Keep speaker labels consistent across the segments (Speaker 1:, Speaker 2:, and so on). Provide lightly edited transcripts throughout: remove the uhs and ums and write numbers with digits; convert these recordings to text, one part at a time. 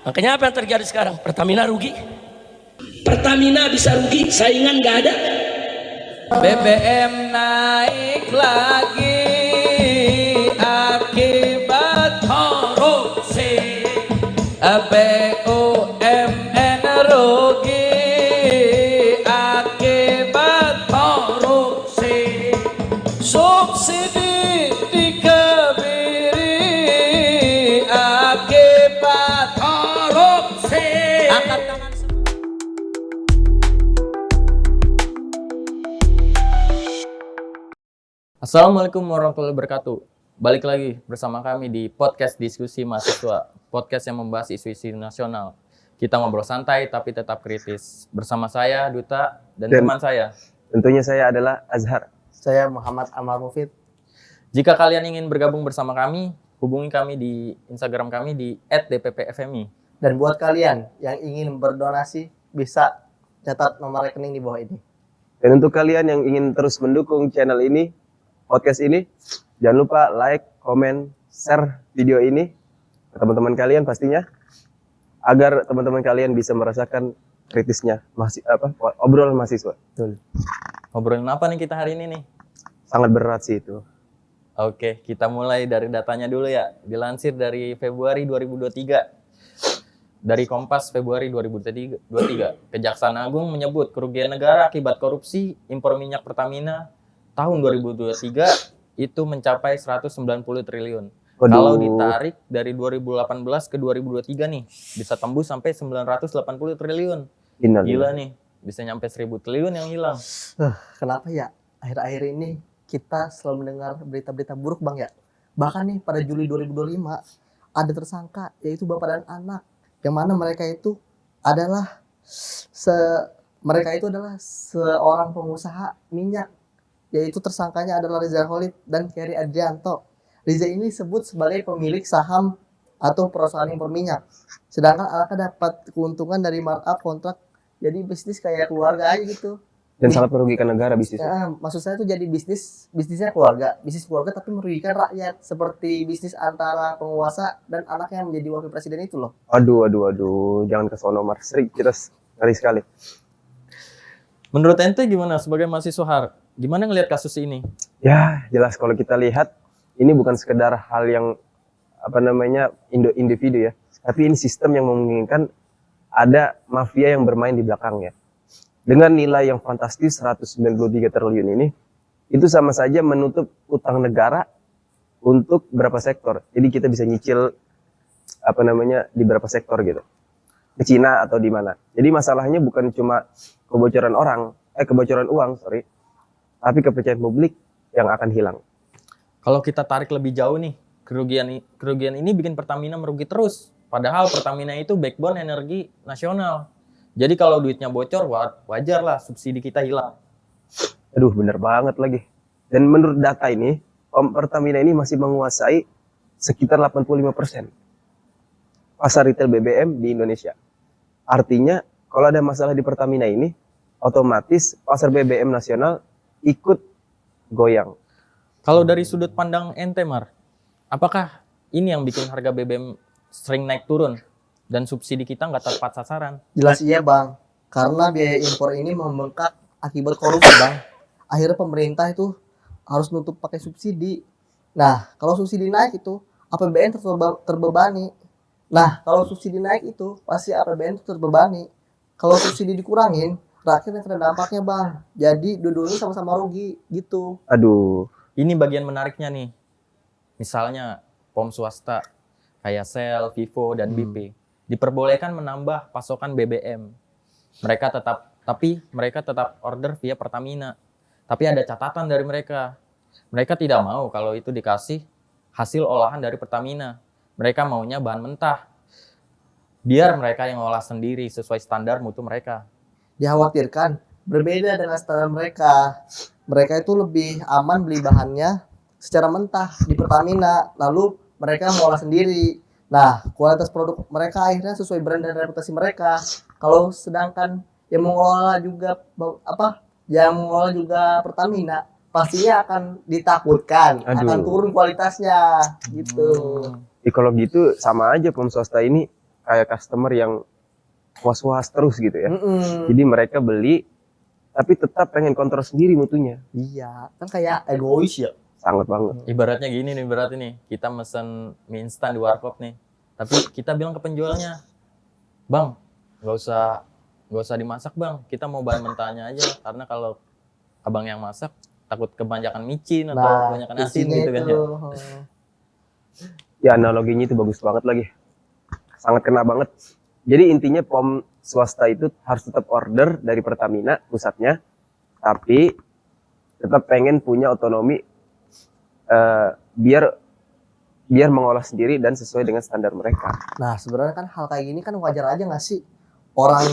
Speaker 1: Makanya apa yang terjadi sekarang? Pertamina rugi. Pertamina bisa rugi, saingan nggak ada.
Speaker 2: BBM naik lagi akibat korupsi. BUMN rugi akibat korupsi. Subsidi dikebiri akibat korupsi. Angkat tangan. Assalamualaikum warahmatullahi wabarakatuh. Balik lagi bersama kami di podcast Diskusi Mahasiswa, podcast yang membahas isu-isu nasional. Kita ngobrol santai tapi tetap kritis. Bersama saya Duta dan teman saya.
Speaker 3: Tentunya saya adalah Azhar.
Speaker 4: Saya Muhammad Amal Mufid.
Speaker 2: Jika kalian ingin bergabung bersama kami, hubungi kami di Instagram kami di @dppfmi.
Speaker 4: Dan buat kalian yang ingin berdonasi, bisa catat nomor rekening di bawah ini.
Speaker 3: Dan untuk kalian yang ingin terus mendukung channel ini, podcast ini, jangan lupa like, komen, share video ini ke teman-teman kalian pastinya, agar teman-teman kalian bisa merasakan kritisnya obrolan mahasiswa.
Speaker 4: Betul.
Speaker 2: Ngobrolin apa nih kita hari ini nih?
Speaker 3: Sangat berat sih itu.
Speaker 2: Oke, kita mulai dari datanya dulu ya. Dilansir dari Februari 2023. Dari Kompas Februari 2023, Kejaksaan Agung menyebut kerugian negara akibat korupsi impor minyak Pertamina tahun 2023 itu mencapai 190 triliun.
Speaker 3: Waduh.
Speaker 2: Kalau ditarik dari 2018 ke 2023 nih, bisa tembus sampai 980 triliun. Gila nih, bisa nyampe 1000 triliun yang hilang.
Speaker 4: Kenapa ya akhir-akhir ini kita selalu mendengar berita-berita buruk Bang ya? Bahkan nih pada Juli 2025 ada tersangka yaitu bapak dan anak, yang mana mereka itu adalah seorang pengusaha minyak, yaitu tersangkanya adalah Riza Khalid dan Keri Adrianto. Riza ini disebut sebagai pemilik saham atau perusahaan impor minyak, sedangkan anaknya dapat keuntungan dari markup kontrak, jadi bisnis kayak keluarga aja gitu.
Speaker 3: Dan sangat merugikan negara bisnisnya.
Speaker 4: Maksud saya tuh jadi bisnisnya keluarga, bisnis keluarga tapi merugikan rakyat, seperti bisnis antara penguasa dan anaknya menjadi wakil presiden itu loh.
Speaker 3: Aduh, jangan ke sono Mar. Kita ngeri sekali.
Speaker 2: Menurut ente gimana sebagai mahasiswa Har? Gimana ngelihat kasus ini?
Speaker 3: Ya, jelas kalau kita lihat ini bukan sekedar hal yang individu ya, tapi ini sistem yang memungkinkan ada mafia yang bermain di belakangnya. Dengan nilai yang fantastis 193 triliun ini, itu sama saja menutup utang negara untuk berapa sektor. Jadi kita bisa nyicil di berapa sektor gitu. Ke Cina atau di mana. Jadi masalahnya bukan cuma kebocoran uang, tapi kepercayaan publik yang akan hilang.
Speaker 2: Kalau kita tarik lebih jauh nih, kerugian ini bikin Pertamina merugi terus. Padahal Pertamina itu backbone energi nasional. Jadi kalau duitnya bocor, wajar lah subsidi kita hilang.
Speaker 3: Aduh, bener banget lagi. Dan menurut data ini, Pertamina ini masih menguasai sekitar 85% pasar retail BBM di Indonesia. Artinya, kalau ada masalah di Pertamina ini, otomatis pasar BBM nasional ikut goyang.
Speaker 2: Kalau dari sudut pandang ente, Mar, apakah ini yang bikin harga BBM sering naik turun dan subsidi kita nggak tepat sasaran?
Speaker 4: Jelas iya Bang, karena biaya impor ini membengkak akibat korupsi Bang. Akhirnya pemerintah itu harus nutup pakai subsidi. Nah, kalau subsidi naik itu APBN terbebani. Nah, kalau subsidi naik itu pasti APBN itu terbebani. Kalau subsidi dikurangin, rakyat yang kena dampaknya Bang. Jadi dua-duanya sama-sama rugi gitu.
Speaker 3: Aduh.
Speaker 2: Ini bagian menariknya nih. Misalnya POM swasta kayak Shell, Vivo, dan BP diperbolehkan menambah pasokan BBM. Mereka tetap order via Pertamina. Tapi ada catatan dari mereka. Mereka tidak mau kalau itu dikasih hasil olahan dari Pertamina. Mereka maunya bahan mentah. Biar mereka yang olah sendiri sesuai standar mutu mereka.
Speaker 4: Dikhawatirkan berbeda dengan standar mereka. Mereka itu lebih aman beli bahannya secara mentah di Pertamina, lalu mereka mengolah sendiri. Nah, kualitas produk mereka akhirnya sesuai brand dan reputasi mereka. Kalau sedangkan yang mengelola juga Pertamina, pastinya akan ditakutkan, akan turun kualitasnya gitu.
Speaker 3: Kalau gitu sama aja POM swasta ini kayak customer yang was-was terus gitu ya.
Speaker 4: Mm-mm.
Speaker 3: Jadi mereka beli tapi tetap pengen kontrol sendiri mutunya.
Speaker 4: Iya, kan kayak egois ya.
Speaker 3: Sangat banget.
Speaker 2: Ibaratnya gini nih, berarti nih, kita mesen mie instan di warkop nih. Tapi kita bilang ke penjualnya, "Bang, nggak usah dimasak, Bang. Kita mau bahan mentahnya aja. Karena kalau abang yang masak, takut kebanyakan micin atau kebanyakan asin
Speaker 4: kuncinya
Speaker 2: gitu kan
Speaker 4: itu.
Speaker 2: ya."
Speaker 3: Ya analoginya itu bagus banget lagi. Sangat kena banget. Jadi intinya POM swasta itu harus tetap order dari Pertamina pusatnya, tapi tetap pengen punya otonomi biar mengolah sendiri dan sesuai dengan standar mereka.
Speaker 4: Nah, sebenarnya kan hal kayak gini kan wajar aja nggak sih? Orang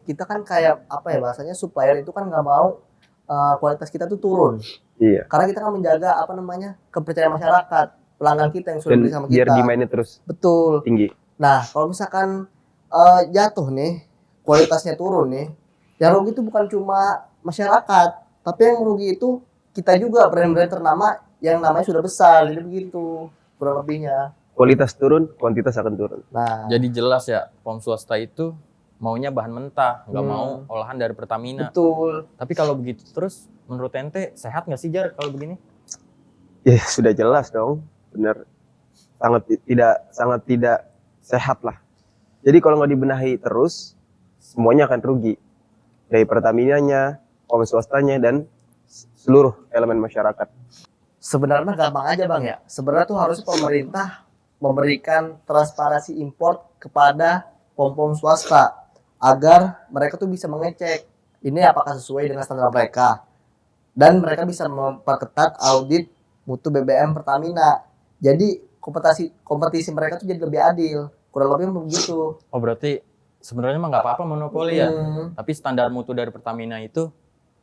Speaker 4: kita kan kayak apa ya bahasanya, supplier itu kan nggak mau kualitas kita tuh turun.
Speaker 3: Iya.
Speaker 4: Karena kita kan menjaga apa namanya kepercayaan masyarakat, pelanggan kita yang sudah
Speaker 3: Dan
Speaker 4: beli sama
Speaker 3: biar
Speaker 4: kita.
Speaker 3: demand-nya terus
Speaker 4: Betul.
Speaker 3: tinggi.
Speaker 4: Nah, kalau misalkan jatuh nih, kualitasnya turun nih, yang rugi itu bukan cuma masyarakat, tapi yang rugi itu kita juga, brand-brand ternama yang namanya sudah besar, jadi begitu kurang lebihnya.
Speaker 3: Kualitas turun, kuantitas akan turun.
Speaker 4: Nah,
Speaker 2: Jadi jelas ya, POM swasta itu maunya bahan mentah, nggak mau olahan dari Pertamina.
Speaker 4: betul.
Speaker 2: Tapi kalau begitu terus, menurut ente sehat nggak sih Jar kalau begini?
Speaker 3: Ya sudah jelas dong, benar. Sangat tidak sehat lah. Jadi kalau nggak dibenahi terus, semuanya akan rugi. Dari Pertaminanya, POM swastanya, dan seluruh elemen masyarakat.
Speaker 4: Sebenarnya gampang aja Bang ya. Sebenarnya tuh harus pemerintah memberikan transparansi impor kepada POM-POM swasta agar mereka tuh bisa mengecek ini apakah sesuai dengan standar mereka. Dan mereka bisa memperketat audit mutu BBM Pertamina. Jadi kompetisi mereka tuh jadi lebih adil. Kurang lebih begitu.
Speaker 2: Oh berarti sebenarnya mah nggak apa-apa monopoli ya.
Speaker 4: Hmm.
Speaker 2: Tapi standar mutu dari Pertamina itu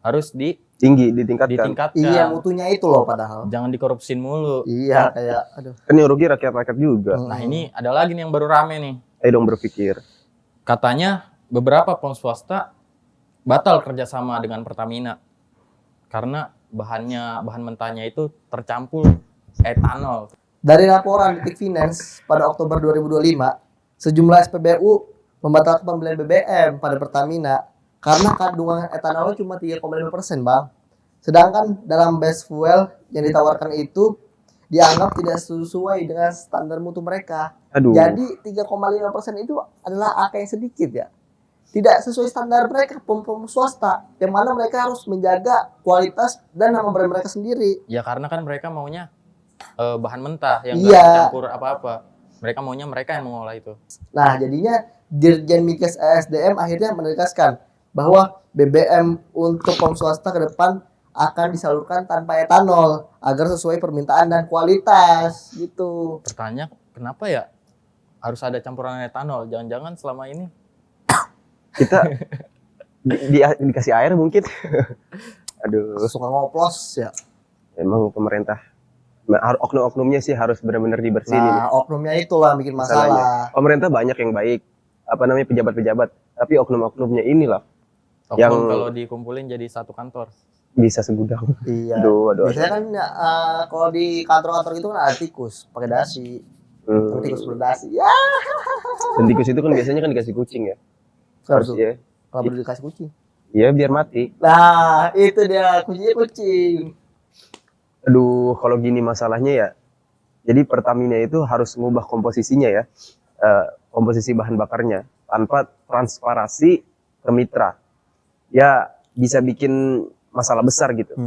Speaker 2: harus
Speaker 3: Tinggi, ditingkatkan.
Speaker 2: ditingkatkan.
Speaker 4: Iya, mutunya itu loh padahal.
Speaker 2: Jangan dikorupsin mulu.
Speaker 4: Iya, kayak aduh.
Speaker 3: Kan yang rugi rakyat-rakyat juga.
Speaker 2: Nah ini ada lagi nih yang baru rame nih.
Speaker 3: Ayo dong berpikir.
Speaker 2: Katanya beberapa POM swasta batal kerjasama dengan Pertamina karena bahan mentahnya itu tercampur etanol.
Speaker 4: Dari laporan Detik Finance pada Oktober 2025, sejumlah SPBU membatalkan pembelian BBM pada Pertamina karena kandungan etanolnya cuma 3,5%, Bang. Sedangkan dalam base fuel yang ditawarkan itu dianggap tidak sesuai dengan standar mutu mereka.
Speaker 3: Aduh.
Speaker 4: Jadi 3,5% itu adalah angka yang sedikit ya. Tidak sesuai standar mereka, POM-POM swasta, yang mana mereka harus menjaga kualitas dan nama brand mereka sendiri.
Speaker 2: Ya karena kan mereka maunya bahan mentah yang
Speaker 4: Iya.
Speaker 2: nggak dicampur apa-apa. Mereka maunya mereka yang mengolah itu.
Speaker 4: Nah, jadinya Dirjen Migas ESDM akhirnya menegaskan bahwa BBM untuk POM swasta ke depan akan disalurkan tanpa etanol agar sesuai permintaan dan kualitas gitu.
Speaker 2: Pertanyaan kenapa ya harus ada campuran etanol? Jangan-jangan selama ini
Speaker 3: Kita dikasih air mungkin. Aduh,
Speaker 4: Suka ngoplos ya.
Speaker 3: emang pemerintah. Oknum-oknumnya sih harus benar-benar dibersihin.
Speaker 4: Nah, oknumnya itulah bikin masalah.
Speaker 3: Pemerintah banyak yang baik, apa namanya pejabat-pejabat, tapi oknum-oknumnya inilah
Speaker 2: oknum
Speaker 3: Yang-
Speaker 2: kalau dikumpulin jadi satu kantor.
Speaker 3: bisa segudang.
Speaker 4: Iya.
Speaker 3: Aduh.
Speaker 4: Biasanya kan kalau di kantor-kantor itu kan ada tikus pakai dasi. Tikus berdasi. Ya,
Speaker 3: Dan tikus itu kan biasanya kan dikasih kucing ya.
Speaker 4: harus
Speaker 3: Ya.
Speaker 4: kalau baru dikasih kucing.
Speaker 3: Iya biar mati.
Speaker 4: Nah, itu dia kuncinya kucing.
Speaker 3: Aduh, kalau gini masalahnya ya. Jadi Pertamina itu harus mengubah komposisinya ya. Komposisi bahan bakarnya tanpa transparansi ke mitra. Ya bisa bikin masalah besar gitu.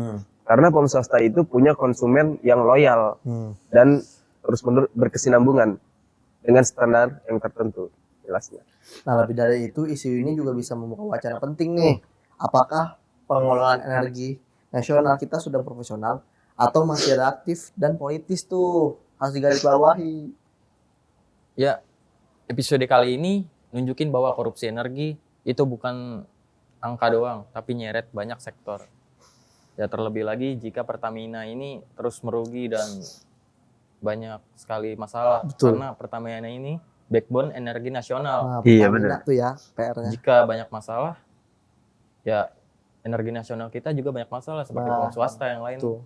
Speaker 3: Karena POM swasta itu punya konsumen yang loyal dan terus-menerus berkesinambungan dengan standar yang tertentu jelasnya.
Speaker 4: Nah, lebih dari itu, isu ini juga bisa membuka wacana penting nih. Apakah pengelolaan energi nasional kita sudah profesional atau masih reaktif dan politis tuh? Harus digarisbawahi.
Speaker 2: Ya, episode kali ini nunjukin bahwa korupsi energi itu bukan angka doang, tapi nyeret banyak sektor. Ya terlebih lagi jika Pertamina ini terus merugi dan banyak sekali masalah.
Speaker 4: Betul.
Speaker 2: Karena Pertamina ini backbone energi nasional.
Speaker 4: Nah,
Speaker 3: Iya,
Speaker 4: Pertamina tuh ya PR-nya.
Speaker 2: Jika banyak masalah, ya energi nasional kita juga banyak masalah seperti
Speaker 4: Nah,
Speaker 2: POM swasta yang lain.
Speaker 4: tuh.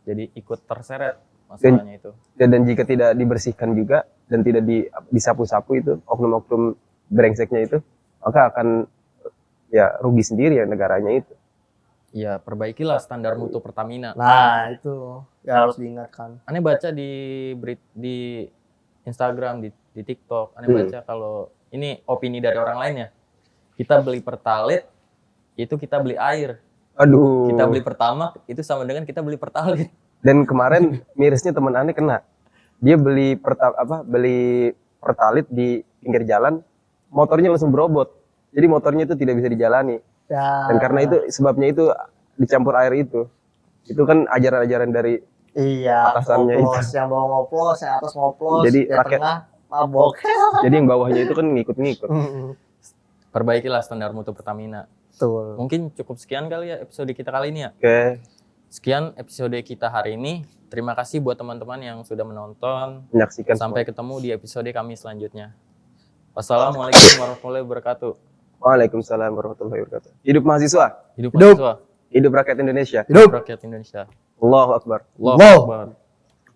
Speaker 2: Jadi ikut terseret masalahnya itu.
Speaker 3: Dan jika tidak dibersihkan juga dan tidak disapu-sapu itu oknum-oknum brengseknya itu, maka akan ya rugi sendiri ya negaranya itu.
Speaker 2: Ya, perbaikilah standar mutu Pertamina.
Speaker 4: Nah, itu ya harus diingatkan.
Speaker 2: Aneh baca di Instagram, di TikTok, aneh baca kalau ini opini dari orang lain ya. Kita beli Pertalite, itu kita beli air.
Speaker 3: Aduh.
Speaker 2: Kita beli Pertamax, itu sama dengan kita beli Pertalite.
Speaker 3: Dan kemarin mirisnya teman aneh kena. Dia beli beli Pertalite di pinggir jalan, motornya langsung berobot. Jadi motornya itu tidak bisa dijalani.
Speaker 4: Ya.
Speaker 3: Dan karena itu sebabnya itu dicampur air itu. Itu kan ajaran-ajaran dari
Speaker 4: Iya,
Speaker 3: atasannya
Speaker 4: ngoplos, yang bawah ngoplos, yang atas ngoplos,
Speaker 3: Jadi
Speaker 4: yang
Speaker 3: rakyat-
Speaker 4: tengah mabok.
Speaker 3: jadi yang bawahnya itu kan ngikut-ngikut.
Speaker 2: Perbaikilah standar mutu Pertamina.
Speaker 4: Betul.
Speaker 2: Mungkin cukup sekian kali ya episode kita kali ini ya.
Speaker 3: Oke,
Speaker 2: Sekian episode kita hari ini. Terima kasih buat teman-teman yang sudah menonton.
Speaker 3: menyaksikan
Speaker 2: Sampai ketemu di episode kami selanjutnya. Wassalamualaikum warahmatullahi wabarakatuh.
Speaker 3: Waalaikumsalam warahmatullahi wabarakatuh. Hidup mahasiswa,
Speaker 2: Hidup
Speaker 4: Hidup.
Speaker 2: mahasiswa,
Speaker 3: hidup rakyat Indonesia.
Speaker 4: Hidup.
Speaker 2: rakyat Indonesia.
Speaker 3: Allahu Akbar.
Speaker 2: Allahu
Speaker 4: Allah.
Speaker 2: Akbar.